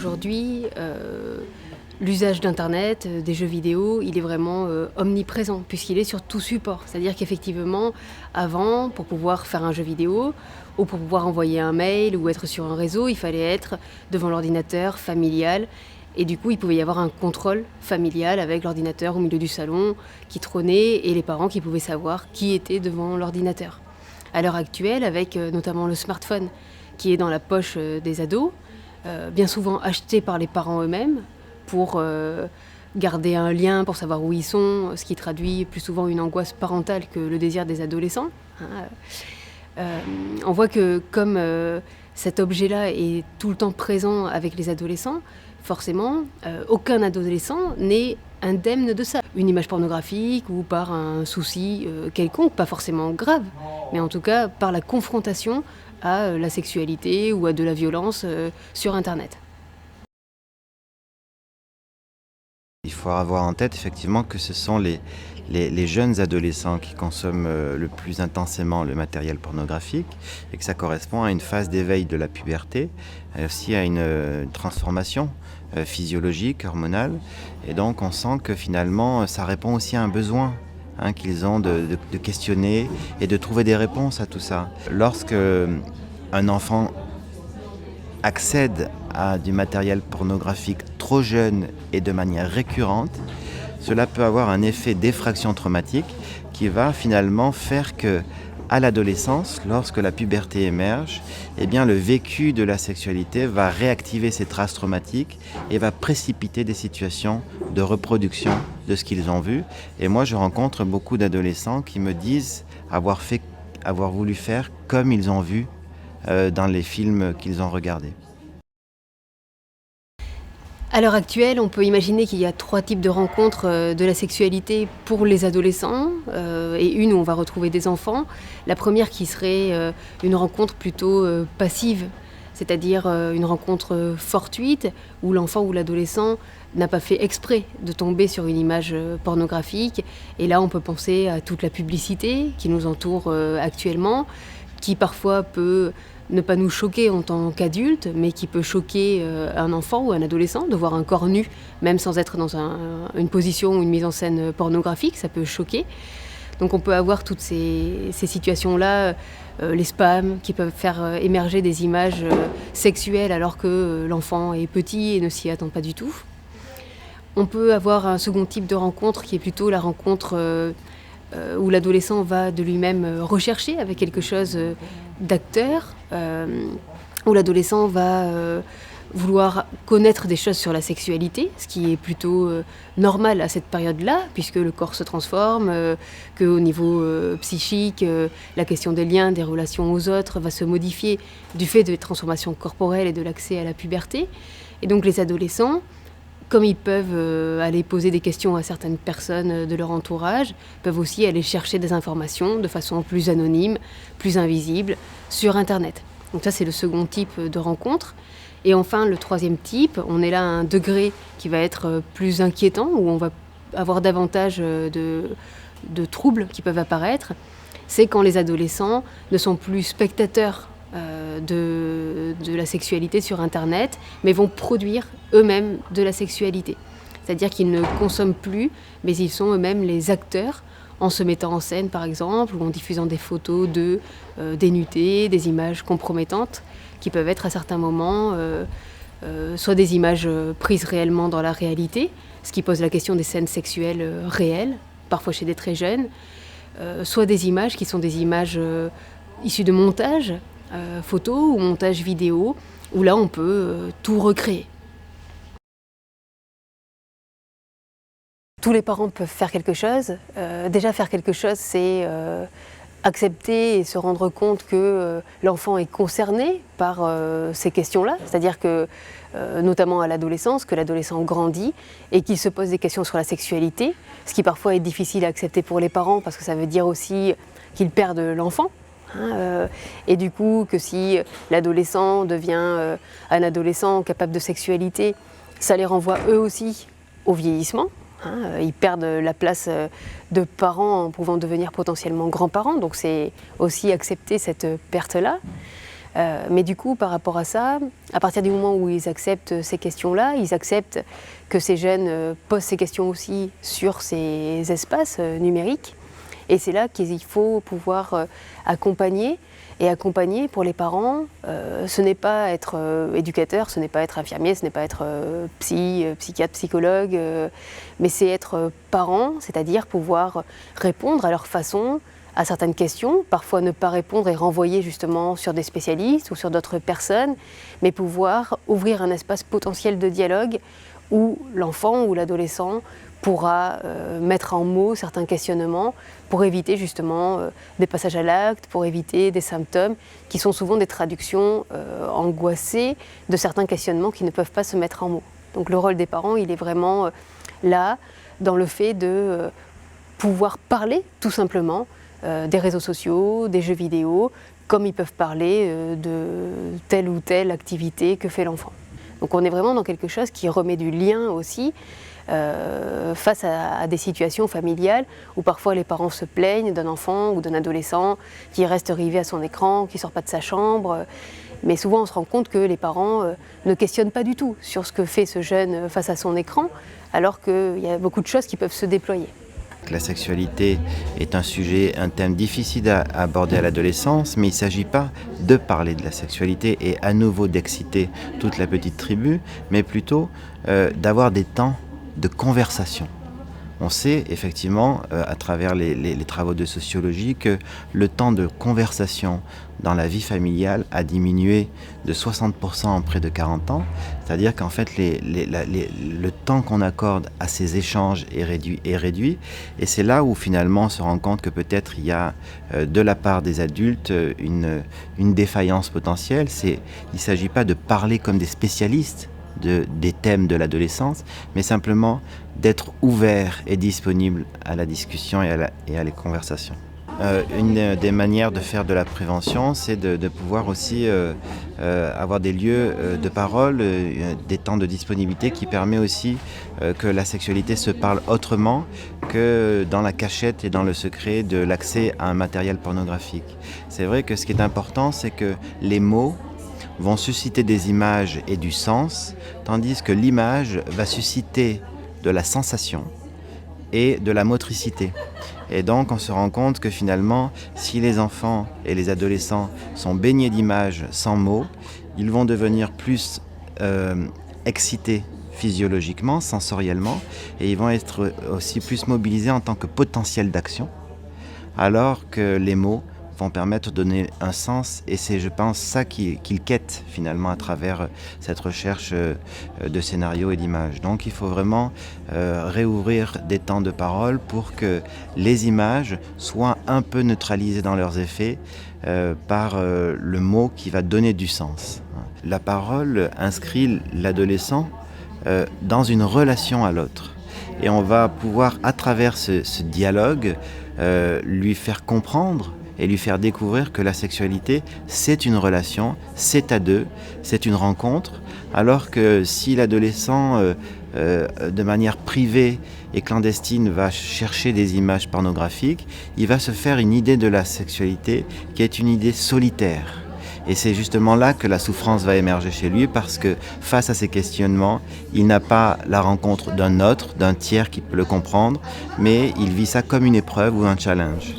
aujourd'hui, l'usage d'Internet, des jeux vidéo, il est vraiment omniprésent, puisqu'il est sur tout support. C'est-à-dire qu'effectivement, avant, pour pouvoir faire un jeu vidéo, ou pour pouvoir envoyer un mail, ou être sur un réseau, il fallait être devant l'ordinateur familial. Et du coup, il pouvait y avoir un contrôle familial avec l'ordinateur au milieu du salon qui trônait et les parents qui pouvaient savoir qui était devant l'ordinateur. À l'heure actuelle, avec notamment le smartphone qui est dans la poche des ados, bien souvent acheté par les parents eux-mêmes pour garder un lien, pour savoir où ils sont, ce qui traduit plus souvent une angoisse parentale que le désir des adolescents. On voit que comme cet objet-là est tout le temps présent avec les adolescents, forcément, aucun adolescent n'est indemne de ça. Une image pornographique ou par un souci quelconque, pas forcément grave, mais en tout cas par la confrontation à la sexualité ou à de la violence sur Internet. Il faut avoir en tête effectivement que ce sont les jeunes adolescents qui consomment le plus intensément le matériel pornographique et que ça correspond à une phase d'éveil de la puberté, aussi à une transformation physiologique, hormonale. Et donc on sent que finalement ça répond aussi à un besoin qu'ils ont de questionner et de trouver des réponses à tout ça. Lorsque un enfant accède à du matériel pornographique trop jeune et de manière récurrente, cela peut avoir un effet d'effraction traumatique qui va finalement faire que, à l'adolescence, lorsque la puberté émerge, eh bien, le vécu de la sexualité va réactiver ces traces traumatiques et va précipiter des situations de reproduction de ce qu'ils ont vu. Et moi, je rencontre beaucoup d'adolescents qui me disent avoir voulu faire comme ils ont vu dans les films qu'ils ont regardés. À l'heure actuelle, on peut imaginer qu'il y a 3 types de rencontres de la sexualité pour les adolescents et une où on va retrouver des enfants. La première qui serait une rencontre plutôt passive, c'est-à-dire une rencontre fortuite où l'enfant ou l'adolescent n'a pas fait exprès de tomber sur une image pornographique. Et là, on peut penser à toute la publicité qui nous entoure actuellement, qui parfois peut ne pas nous choquer en tant qu'adultes, mais qui peut choquer un enfant ou un adolescent de voir un corps nu, même sans être dans une position ou une mise en scène pornographique, ça peut choquer. Donc on peut avoir toutes ces situations-là, les spams qui peuvent faire émerger des images sexuelles alors que l'enfant est petit et ne s'y attend pas du tout. On peut avoir un second type de rencontre qui est plutôt la rencontre où l'adolescent va de lui-même rechercher avec quelque chose d'acteur, où l'adolescent va vouloir connaître des choses sur la sexualité, ce qui est plutôt normal à cette période-là, puisque le corps se transforme, qu'au niveau psychique, la question des liens, des relations aux autres va se modifier du fait des transformations corporelles et de l'accès à la puberté. Et donc les adolescents, comme ils peuvent aller poser des questions à certaines personnes de leur entourage, peuvent aussi aller chercher des informations de façon plus anonyme, plus invisible, sur Internet. Donc ça, c'est le second type de rencontre. Et enfin, le troisième type, on est là à un degré qui va être plus inquiétant, où on va avoir davantage de troubles qui peuvent apparaître. C'est quand les adolescents ne sont plus spectateurs de la sexualité sur Internet, mais vont produire eux-mêmes de la sexualité. C'est-à-dire qu'ils ne consomment plus, mais ils sont eux-mêmes les acteurs en se mettant en scène, par exemple, ou en diffusant des photos d'eux dénudés, des images compromettantes, qui peuvent être à certains moments soit des images prises réellement dans la réalité, ce qui pose la question des scènes sexuelles réelles, parfois chez des très jeunes, soit des images qui sont des images issues de montages, photos ou montage vidéo, où là on peut tout recréer. Tous les parents peuvent faire quelque chose. Déjà faire quelque chose, c'est accepter et se rendre compte que l'enfant est concerné par ces questions-là. C'est-à-dire que, notamment à l'adolescence, que l'adolescent grandit et qu'il se pose des questions sur la sexualité, ce qui parfois est difficile à accepter pour les parents parce que ça veut dire aussi qu'ils perdent l'enfant. Et du coup, que si l'adolescent devient un adolescent capable de sexualité, ça les renvoie eux aussi au vieillissement. Ils perdent la place de parents en pouvant devenir potentiellement grands-parents, donc c'est aussi accepter cette perte-là. Mais du coup, par rapport à ça, à partir du moment où ils acceptent ces questions-là, ils acceptent que ces jeunes posent ces questions aussi sur ces espaces numériques. Et c'est là qu'il faut pouvoir accompagner. Et accompagner pour les parents, ce n'est pas être éducateur, ce n'est pas être infirmier, ce n'est pas être psychiatre, psychologue, mais c'est être parent, c'est-à-dire pouvoir répondre à leur façon à certaines questions, parfois ne pas répondre et renvoyer justement sur des spécialistes ou sur d'autres personnes, mais pouvoir ouvrir un espace potentiel de dialogue où l'enfant ou l'adolescent pourra mettre en mots certains questionnements pour éviter justement des passages à l'acte, pour éviter des symptômes qui sont souvent des traductions angoissées de certains questionnements qui ne peuvent pas se mettre en mots. Donc le rôle des parents, il est vraiment là, dans le fait de pouvoir parler tout simplement des réseaux sociaux, des jeux vidéo, comme ils peuvent parler de telle ou telle activité que fait l'enfant. Donc on est vraiment dans quelque chose qui remet du lien aussi face à des situations familiales où parfois les parents se plaignent d'un enfant ou d'un adolescent qui reste rivé à son écran, qui ne sort pas de sa chambre. Mais souvent on se rend compte que les parents ne questionnent pas du tout sur ce que fait ce jeune face à son écran, alors qu'il y a beaucoup de choses qui peuvent se déployer. La sexualité est un sujet, un thème difficile à aborder à l'adolescence, mais il ne s'agit pas de parler de la sexualité et à nouveau d'exciter toute la petite tribu, mais plutôt d'avoir des temps de conversation. On sait effectivement, à travers les travaux de sociologie, que le temps de conversation dans la vie familiale a diminué de 60% en près de 40 ans. C'est-à-dire qu'en fait, le temps qu'on accorde à ces échanges est réduit. Et c'est là où finalement on se rend compte que peut-être il y a de la part des adultes une défaillance potentielle. Il ne s'agit pas de parler comme des spécialistes des thèmes de l'adolescence, mais simplement d'être ouvert et disponible à la discussion et à les conversations. Une des manières de faire de la prévention, c'est de pouvoir aussi avoir des lieux de parole, des temps de disponibilité qui permet aussi que la sexualité se parle autrement que dans la cachette et dans le secret de l'accès à un matériel pornographique. C'est vrai que ce qui est important, c'est que les mots vont susciter des images et du sens, tandis que l'image va susciter de la sensation et de la motricité. Et donc on se rend compte que finalement, si les enfants et les adolescents sont baignés d'images sans mots, ils vont devenir plus excités physiologiquement, sensoriellement, et ils vont être aussi plus mobilisés en tant que potentiel d'action, alors que les mots vont permettre de donner un sens, et c'est, je pense, ça qu'ils quêtent finalement à travers cette recherche de scénarios et d'images. Donc il faut vraiment réouvrir des temps de parole pour que les images soient un peu neutralisées dans leurs effets par le mot qui va donner du sens. La parole inscrit l'adolescent dans une relation à l'autre. Et on va pouvoir, à travers ce dialogue, lui faire comprendre et lui faire découvrir que la sexualité, c'est une relation, c'est à deux, c'est une rencontre, alors que si l'adolescent, de manière privée et clandestine, va chercher des images pornographiques, il va se faire une idée de la sexualité qui est une idée solitaire. Et c'est justement là que la souffrance va émerger chez lui, parce que face à ces questionnements, il n'a pas la rencontre d'un autre, d'un tiers qui peut le comprendre, mais il vit ça comme une épreuve ou un challenge.